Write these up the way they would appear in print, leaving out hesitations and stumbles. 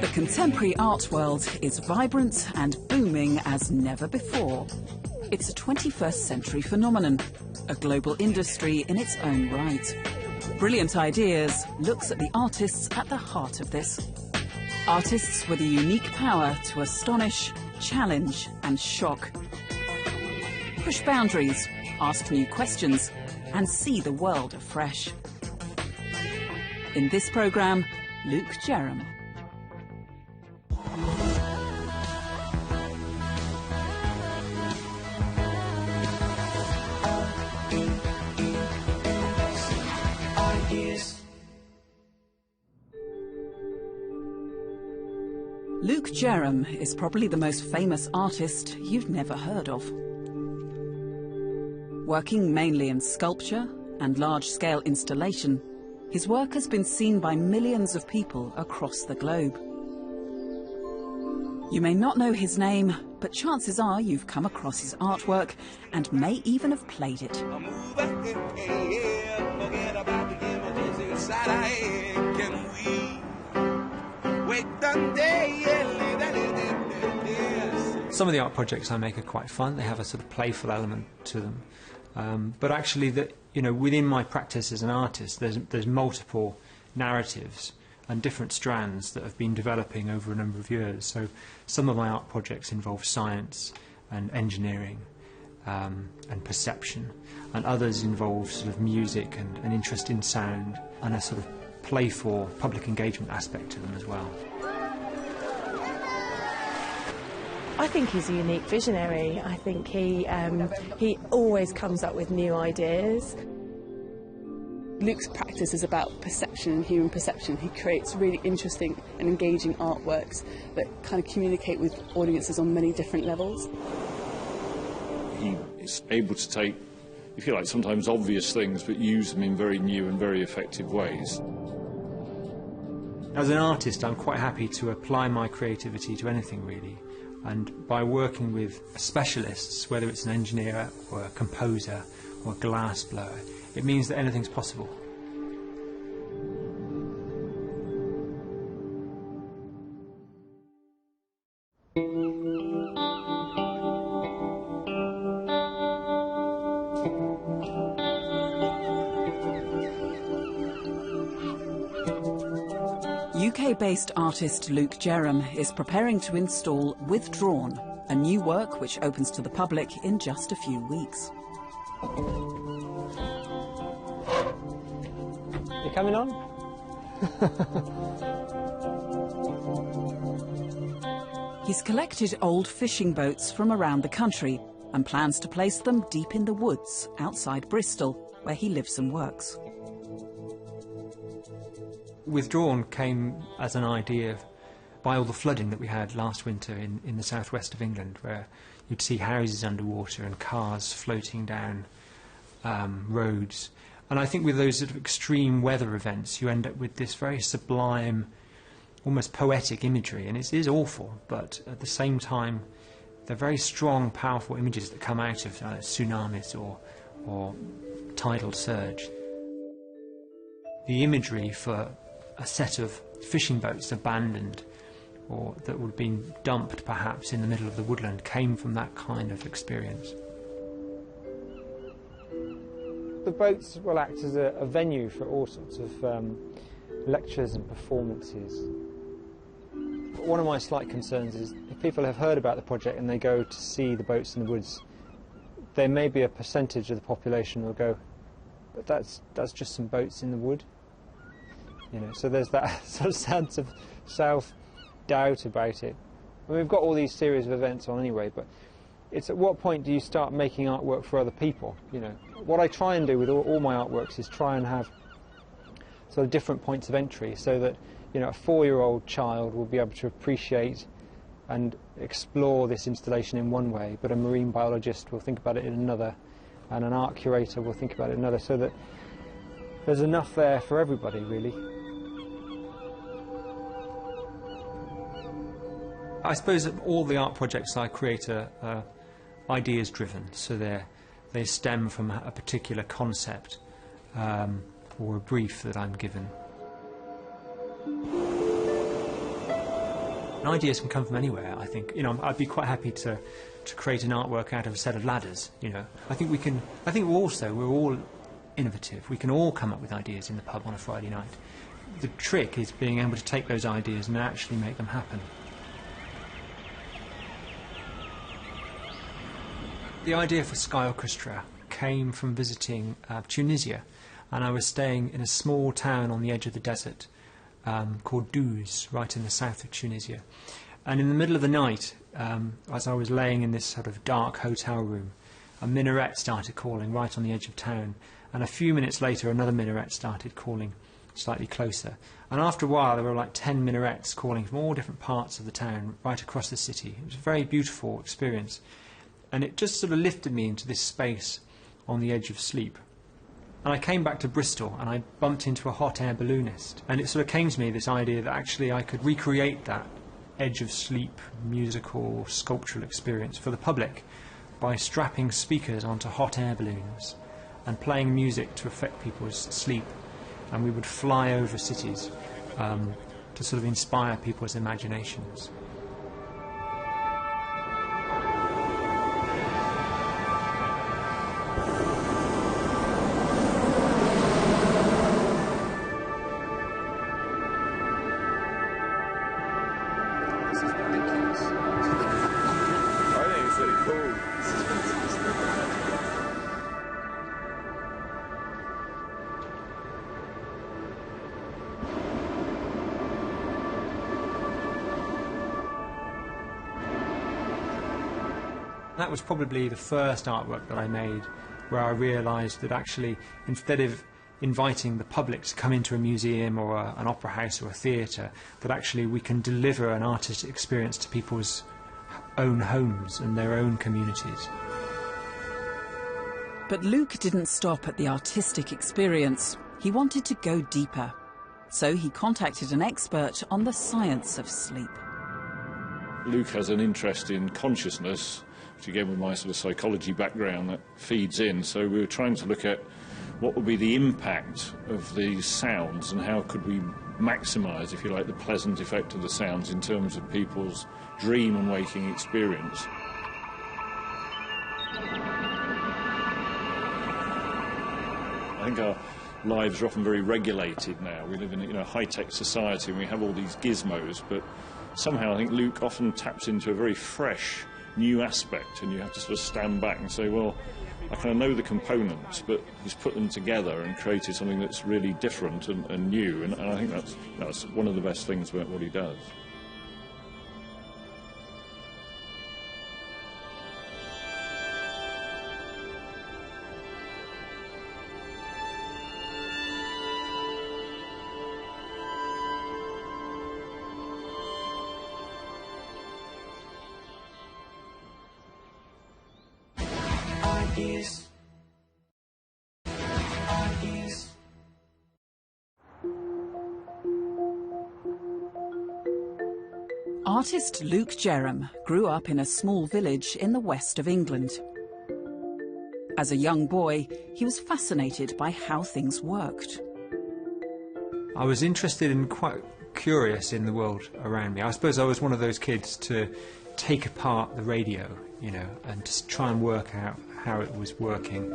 The contemporary art world is vibrant and booming as never before. It's a 21st century phenomenon, a global industry in its own right. Brilliant Ideas looks at the artists at the heart of this. Artists with a unique power to astonish, challenge and shock. Push boundaries, ask new questions and see the world afresh. In this programme, Luke Jerram. Luke Jerram is probably the most famous artist you've never heard of. Working mainly in sculpture and large-scale installation, his work has been seen by millions of people across the globe. You may not know his name, but chances are you've come across his artwork and may even have played it. Some of the art projects I make are quite fun. They have a sort of playful element to them. But actually, within my practice as an artist, there's multiple narratives and different strands that have been developing over a number of years. So some of my art projects involve science and engineering and perception, and others involve sort of music and an interest in sound and a sort of playful public engagement aspect to them as well. I think he's a unique visionary. I think he always comes up with new ideas. Luke's practice is about perception and human perception. He creates really interesting and engaging artworks that kind of communicate with audiences on many different levels. He is able to take, if you like, sometimes obvious things, but use them in very new and very effective ways. As an artist, I'm quite happy to apply my creativity to anything, really. And by working with specialists, whether it's an engineer or a composer or a glass blower, it means that anything's possible. UK-based artist Luke Jerram is preparing to install Withdrawn, a new work which opens to the public in just a few weeks. You coming on? He's collected old fishing boats from around the country and plans to place them deep in the woods outside Bristol, where he lives and works. Withdrawn came as an idea by all the flooding that we had last winter in the southwest of England, where you'd see houses underwater and cars floating down roads. And I think with those sort of extreme weather events, you end up with this very sublime, almost poetic imagery. And it is awful, but at the same time, they're very strong, powerful images that come out of tsunamis or tidal surge. The imagery for a set of fishing boats abandoned or that would have been dumped perhaps in the middle of the woodland came from that kind of experience. The boats will act as a venue for all sorts of lectures and performances. One of my slight concerns is if people have heard about the project and they go to see the boats in the woods, there may be a percentage of the population who will go, but that's just some boats in the wood. So there's that sort of sense of self-doubt about it. I mean, we've got all these series of events on anyway, but it's at what point do you start making artwork for other people? What I try and do with all my artworks is try and have sort of different points of entry, so that a 4-year-old child will be able to appreciate and explore this installation in one way, but a marine biologist will think about it in another, and an art curator will think about it in another, so that there's enough there for everybody, really. I suppose that all the art projects I create are ideas driven, so they stem from a particular concept or a brief that I'm given. And ideas can come from anywhere, I think. You know, I'd be quite happy to create an artwork out of a set of ladders, you know. I think we're all innovative. We can all come up with ideas in the pub on a Friday night. The trick is being able to take those ideas and actually make them happen. The idea for Sky Orchestra came from visiting Tunisia, and I was staying in a small town on the edge of the desert called Douz, right in the south of Tunisia. And in the middle of the night, as I was laying in this sort of dark hotel room, a minaret started calling right on the edge of town, and a few minutes later another minaret started calling slightly closer. And after a while there were like 10 minarets calling from all different parts of the town right across the city. It was a very beautiful experience, and it just sort of lifted me into this space on the edge of sleep. And I came back to Bristol and I bumped into a hot air balloonist, and it sort of came to me, this idea that actually I could recreate that edge of sleep musical sculptural experience for the public by strapping speakers onto hot air balloons and playing music to affect people's sleep, and we would fly over cities to sort of inspire people's imaginations. That was probably the first artwork that I made where I realised that actually, instead of inviting the public to come into a museum or an opera house or a theatre, that actually we can deliver an artistic experience to people's own homes and their own communities. But Luke didn't stop at the artistic experience. He wanted to go deeper. So he contacted an expert on the science of sleep. Luke has an interest in consciousness, which again with my sort of psychology background that feeds in. So we were trying to look at what would be the impact of these sounds and how could we maximise, if you like, the pleasant effect of the sounds in terms of people's dream and waking experience. I think our lives are often very regulated now. We live in a high-tech society and we have all these gizmos, but somehow I think Luke often taps into a very fresh, new aspect, and you have to sort of stand back and say, well, I kind of know the components, but he's put them together and created something that's really different and new, and I think that's one of the best things about what he does. Artist Luke Jerram grew up in a small village in the west of England. As a young boy, he was fascinated by how things worked. I was interested and quite curious in the world around me. I suppose I was one of those kids to take apart the radio, and just try and work out how it was working.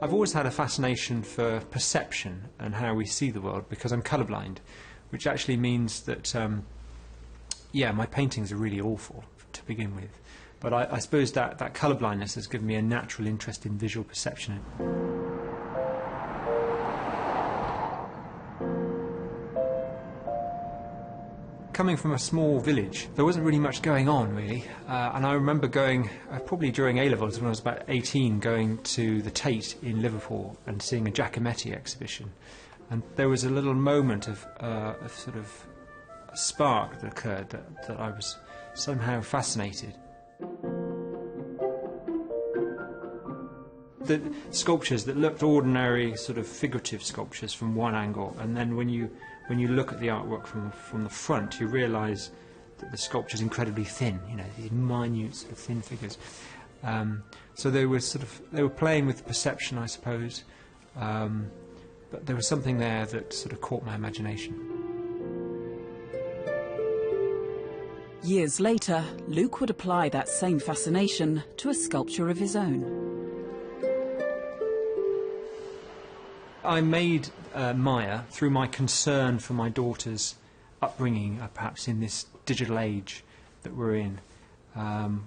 I've always had a fascination for perception and how we see the world because I'm colourblind, which actually means that my paintings are really awful to begin with. But I suppose that colourblindness has given me a natural interest in visual perception. Coming from a small village, there wasn't really much going on, really. And I remember going, probably during A-levels, when I was about 18, going to the Tate in Liverpool and seeing a Giacometti exhibition. And there was a little moment of sort of a spark that occurred that I was somehow fascinated. The sculptures that looked ordinary, sort of figurative sculptures from one angle, and then when you look at the artwork from the front, you realise that the sculpture's incredibly thin. These minute, sort of thin figures. So they were playing with perception, I suppose, but there was something there that sort of caught my imagination. Years later, Luke would apply that same fascination to a sculpture of his own. I made Maya through my concern for my daughter's upbringing, perhaps in this digital age that we're in.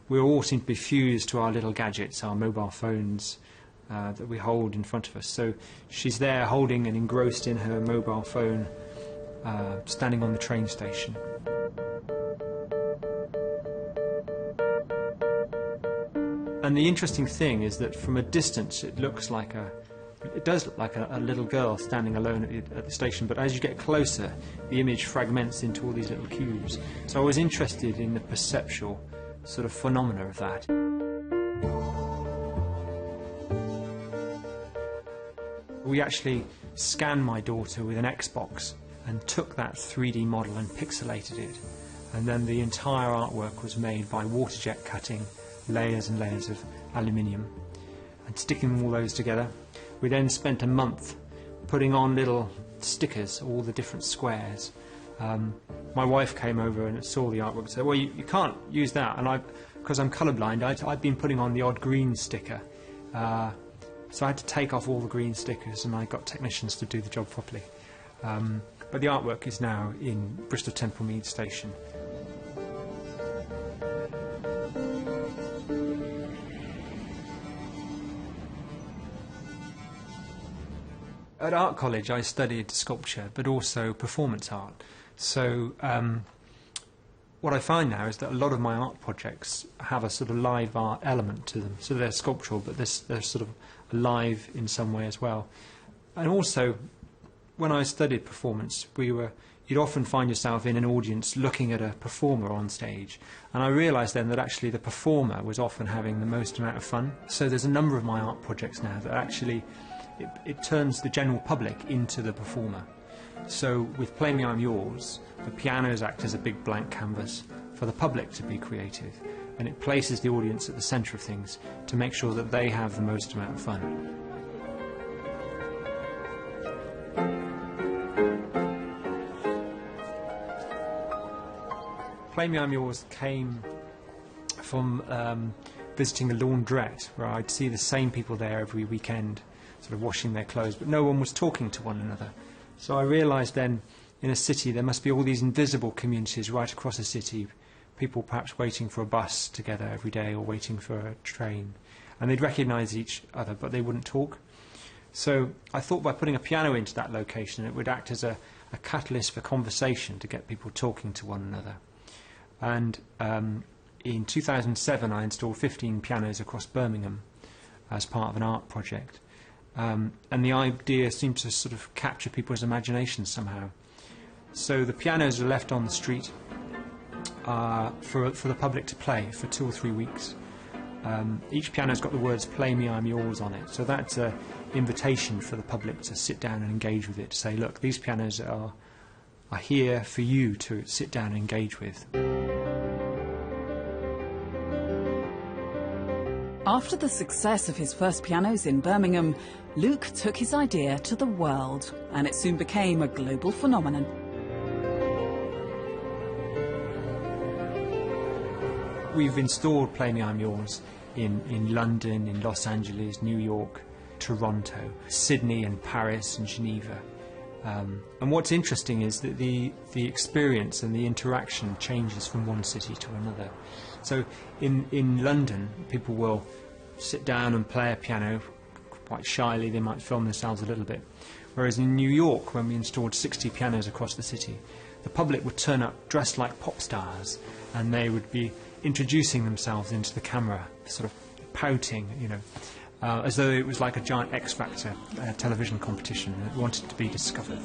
We all seem to be fused to our little gadgets, our mobile phones that we hold in front of us. So she's there holding and engrossed in her mobile phone, standing on the train station. And the interesting thing is that from a distance it does look like a little girl standing alone at the station, but as you get closer the image fragments into all these little cubes. So I was interested in the perceptual sort of phenomena of that. We actually scanned my daughter with an Xbox and took that 3D model and pixelated it, and then the entire artwork was made by waterjet cutting layers and layers of aluminium and sticking all those together. We then spent a month putting on little stickers, all the different squares. My wife came over and saw the artwork and said, well, you can't use that. And because I'm colourblind, I'd been putting on the odd green sticker. So I had to take off all the green stickers, and I got technicians to do the job properly. But the artwork is now in Bristol Temple Mead Station. At art college I studied sculpture but also performance art. So what I find now is that a lot of my art projects have a sort of live art element to them. So they're sculptural, but they're sort of alive in some way as well. And also, when I studied performance, you'd often find yourself in an audience looking at a performer on stage. And I realised then that actually the performer was often having the most amount of fun. So there's a number of my art projects now that actually it turns the general public into the performer. So with Play Me I'm Yours, the pianos act as a big blank canvas for the public to be creative, and it places the audience at the centre of things to make sure that they have the most amount of fun. Play Me I'm Yours came from visiting a laundrette, where I'd see the same people there every weekend, sort of washing their clothes, but no one was talking to one another. So I realised then, in a city there must be all these invisible communities right across a city, people perhaps waiting for a bus together every day or waiting for a train, and they'd recognise each other but they wouldn't talk. So I thought by putting a piano into that location it would act as a catalyst for conversation to get people talking to one another. And in 2007 I installed 15 pianos across Birmingham as part of an art project. And the idea seemed to sort of capture people's imaginations somehow. So the pianos are left on the street for the public to play for 2 or 3 weeks. Each piano's got the words "Play Me I'm Yours" on it, so that's an invitation for the public to sit down and engage with it, to say, look, these pianos are here for you to sit down and engage with. After the success of his first pianos in Birmingham, Luke took his idea to the world, and it soon became a global phenomenon. We've installed Play Me I'm Yours in London, in Los Angeles, New York, Toronto, Sydney and Paris and Geneva. And what's interesting is that the experience and the interaction changes from one city to another. So in London, people will sit down and play a piano quite shyly. They might film themselves a little bit. Whereas in New York, when we installed 60 pianos across the city, the public would turn up dressed like pop stars, and they would be introducing themselves into the camera, sort of pouting, you know, as though it was like a giant X Factor television competition that wanted to be discovered.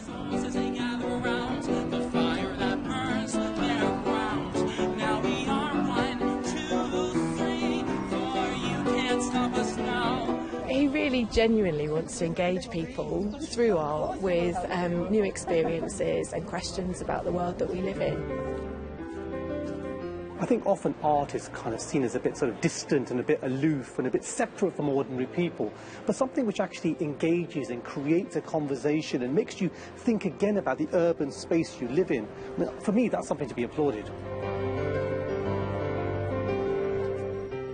He really genuinely wants to engage people through art with new experiences and questions about the world that we live in. I think often art is kind of seen as a bit sort of distant and a bit aloof and a bit separate from ordinary people, but something which actually engages and creates a conversation and makes you think again about the urban space you live in. Now, for me, that's something to be applauded.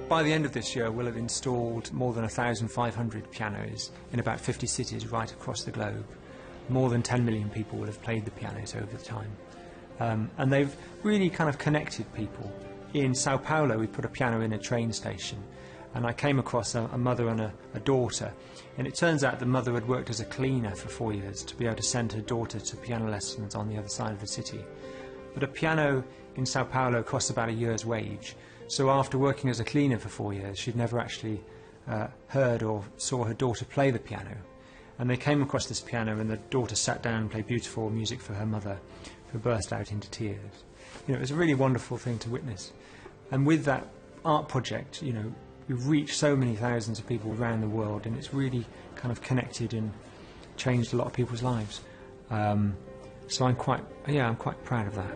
By the end of this year, we'll have installed more than 1,500 pianos in about 50 cities right across the globe. More than 10 million people will have played the pianos over the time. And they've really kind of connected people. In Sao Paulo, we put a piano in a train station, and I came across a mother and a daughter, and it turns out the mother had worked as a cleaner for 4 years to be able to send her daughter to piano lessons on the other side of the city. But a piano in Sao Paulo costs about a year's wage, so after working as a cleaner for 4 years, she'd never actually heard or saw her daughter play the piano. And they came across this piano, and the daughter sat down and played beautiful music for her mother, who burst out into tears. It was a really wonderful thing to witness. And with that art project, we've reached so many thousands of people around the world, and it's really kind of connected and changed a lot of people's lives. So I'm quite proud of that.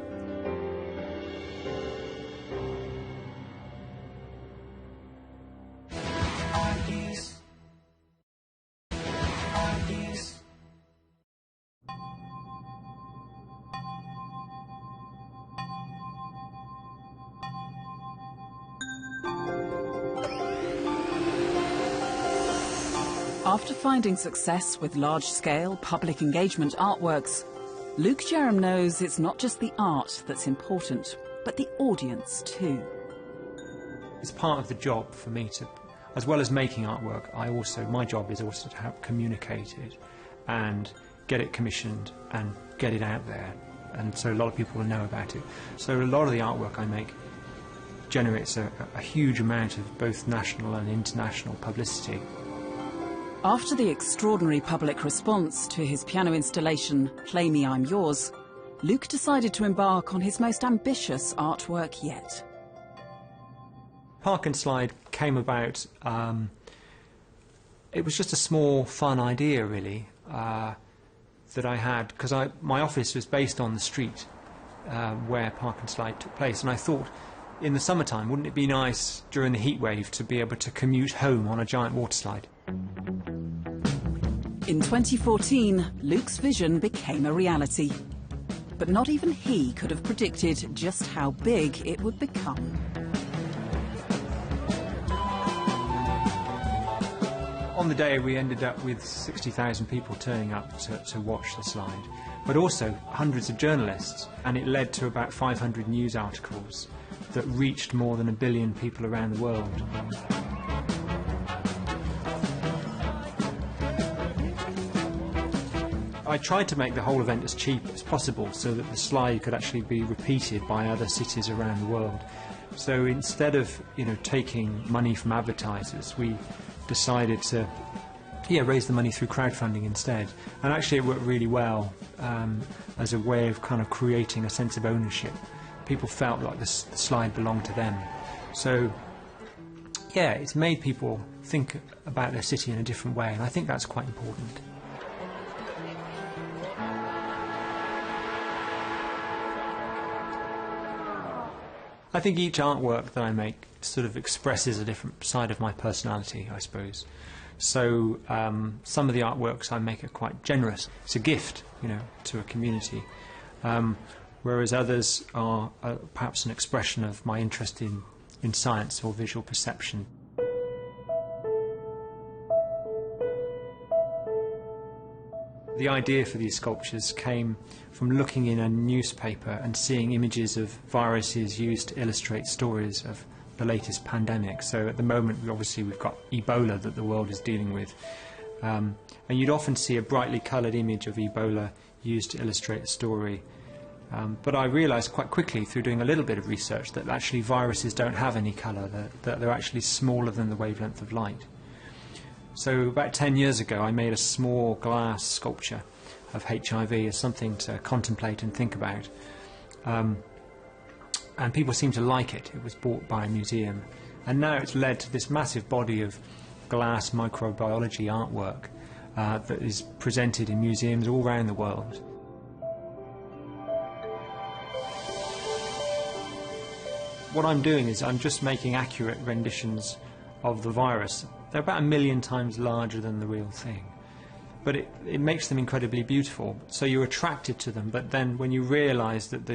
After finding success with large-scale public engagement artworks, Luke Jerram knows it's not just the art that's important, but the audience too. It's part of the job for me to, as well as making artwork, my job is also to help communicate it and get it commissioned and get it out there, and so a lot of people will know about it. So a lot of the artwork I make generates a huge amount of both national and international publicity. After the extraordinary public response to his piano installation, Play Me I'm Yours, Luke decided to embark on his most ambitious artwork yet. Park and Slide came about, it was just a small, fun idea, really, that I had, because my office was based on the street where Park and Slide took place, and I thought, in the summertime, wouldn't it be nice during the heat wave to be able to commute home on a giant water slide? In 2014, Luke's vision became a reality. But not even he could have predicted just how big it would become. On the day, we ended up with 60,000 people turning up to watch the slide, but also hundreds of journalists, and it led to about 500 news articles that reached more than 1 billion people around the world. I tried to make the whole event as cheap as possible so that the slide could actually be repeated by other cities around the world. So instead of taking money from advertisers, we decided to raise the money through crowdfunding instead. And actually it worked really well as a way of kind of creating a sense of ownership. People felt like the slide belonged to them. So yeah, it's made people think about their city in a different way, and I think that's quite important. I think each artwork that I make sort of expresses a different side of my personality, I suppose. So some of the artworks I make are quite generous. It's a gift, to a community. Whereas others are perhaps an expression of my interest in science or visual perception. The idea for these sculptures came from looking in a newspaper and seeing images of viruses used to illustrate stories of the latest pandemic. So at the moment, we've got Ebola that the world is dealing with. And you'd often see a brightly coloured image of Ebola used to illustrate a story. But I realised quite quickly through doing a little bit of research that actually viruses don't have any colour, that they're actually smaller than the wavelength of light. So about 10 years ago I made a small glass sculpture of HIV as something to contemplate and think about. And people seemed to like it. It was bought by a museum. And now it's led to this massive body of glass microbiology artwork that is presented in museums all around the world. What I'm doing is I'm just making accurate renditions of the virus. They're about 1 million times larger than the real thing. But it makes them incredibly beautiful. So you're attracted to them, but then when you realise that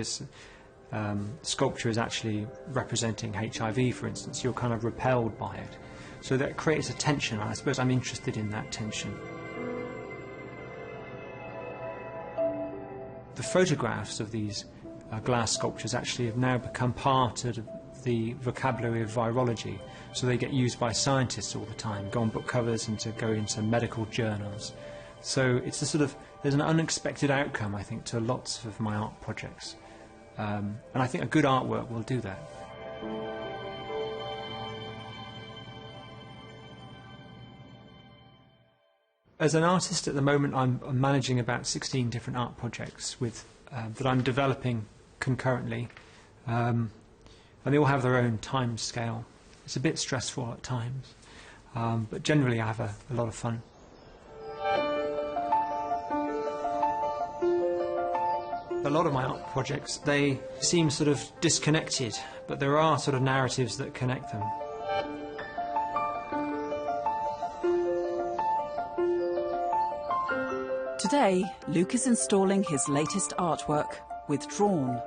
sculpture is actually representing HIV, for instance, you're kind of repelled by it. So that creates a tension, and I suppose I'm interested in that tension. The photographs of these glass sculptures actually have now become part of the vocabulary of virology, so they get used by scientists all the time, go on book covers and to go into medical journals. So it's a sort of, there's an unexpected outcome, I think, to lots of my art projects. And I think a good artwork will do that. As an artist at the moment, I'm managing about 16 different art projects with, that I'm developing concurrently. And they all have their own time scale. It's a bit stressful at times, but generally I have a lot of fun. A lot of my art projects, they seem sort of disconnected, but there are sort of narratives that connect them. Today, Luke is installing his latest artwork, Withdrawn.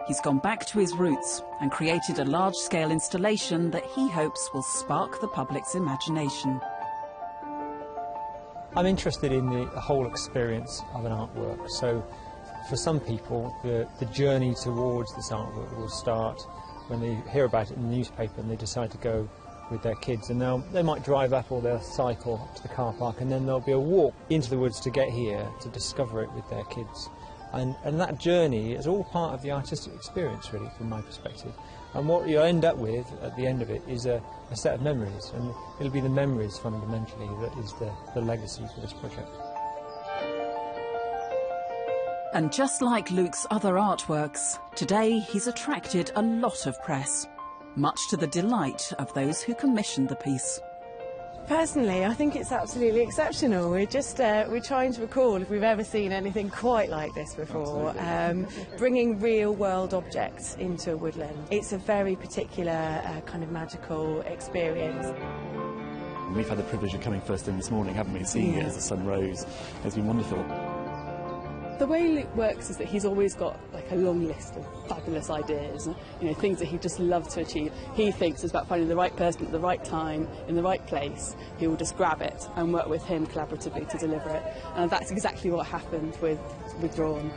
He's gone back to his roots and created a large-scale installation that he hopes will spark the public's imagination. I'm interested in the whole experience of an artwork. So for some people, the journey towards this artwork will start when they hear about it in the newspaper and they decide to go with their kids. And they might drive up or they'll cycle up to the car park, and then there'll be a walk into the woods to get here to discover it with their kids. And that journey is all part of the artistic experience, really, from my perspective. And what you'll end up with at the end of it is a set of memories, and it'll be the memories fundamentally that is the legacy for this project. And just like Luke's other artworks, today he's attracted a lot of press, much to the delight of those who commissioned the piece. Personally, I think it's absolutely exceptional. We're trying to recall if we've ever seen anything quite like this before. Bringing real-world objects into a woodland. It's a very particular kind of magical experience. We've had the privilege of coming first thing this morning, haven't we? Seeing it as the sun rose has been wonderful. The way Luke works is that he's always got like a long list of fabulous ideas, things that he'd just love to achieve. He thinks it's about finding the right person at the right time, in the right place, who will just grab it and work with him collaboratively to deliver it. And that's exactly what happened with Withdrawn.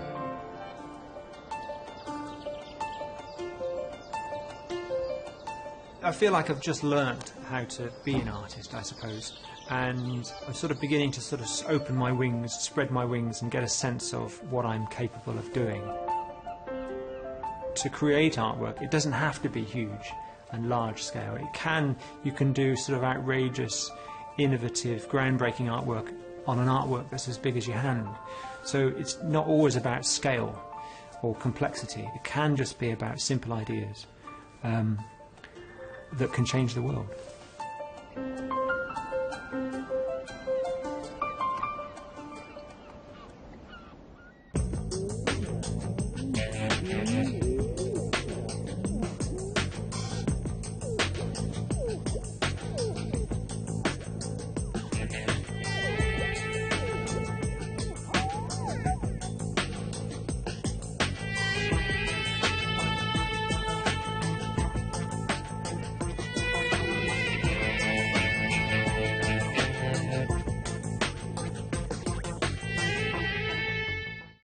I feel like I've just learnt how to be an artist, I suppose, and I'm sort of beginning to sort of open my wings, spread my wings, and get a sense of what I'm capable of doing. To create artwork, it doesn't have to be huge and large scale. You can do sort of outrageous, innovative, groundbreaking artwork on an artwork that's as big as your hand. So it's not always about scale or complexity. It can just be about simple ideas that can change the world.